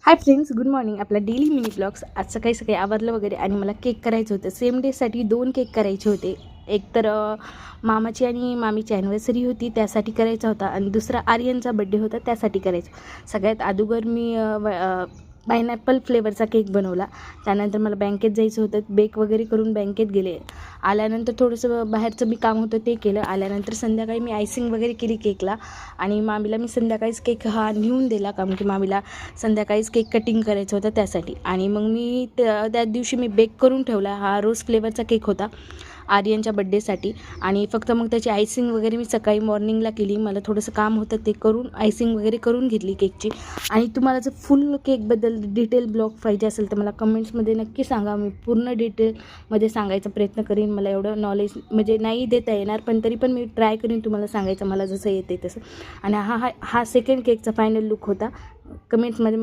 Hi friends, good morning. आपला daily mini blogs. आज सकाळी सकाळी आवरलं वगैरे आणि मला केक करायचं होतं. सेम डेसाठी 2 केक करायचे होते. एक तर मामाची आणि मामीची ॲनिव्हर्सरी होती त्यासाठी करायचा होता आणि दुसरा आर्यनचा बड्डे होता त्यासाठी करायचा. सगळ्यात अगोदर मी पायनॅपल फ्लेवरचा केक बनवला. त्यानंतर मला बँकेत जायचं होतं, बेक वगैरे करून बँकेत गेले. आल्यानंतर थोडंसं बाहेरचं मी काम होतं ते केलं. आल्यानंतर संध्याकाळी मी आयसिंग वगैरे केली केकला आणि मामीला मी संध्याकाळीच केक हा नेऊन दिला, कारण की मामीला संध्याकाळीच केक कटिंग करायचं होतं त्यासाठी. आणि मग मी त्या दिवशी मी बेक करून ठेवला. हा रोज फ्लेवरचा केक होता आर्यनच्या बड्डेसाठी आणि फक्त मग त्याची आयसिंग वगैरे मी सकाळी मॉर्निंगला केली. मला थोडंसं काम होतं ते करून आयसिंग वगैरे करून घेतली केकची. आणि तुम्हाला जर फुल केकबद्दल डिटेल ब्लॉग पाहिजे असेल तर मला कमेंट्समध्ये नक्की सांगा. मी पूर्ण डिटेलमध्ये सांगायचा प्रयत्न करीन. मला एवढं नॉलेज म्हणजे नाही देता येणार, पण तरी पण मी ट्राय करीन तुम्हाला सांगायचं मला जसं येते तसं. आणि हा सेकंड केकचा फायनल लुक होता. कमेंट्समध्ये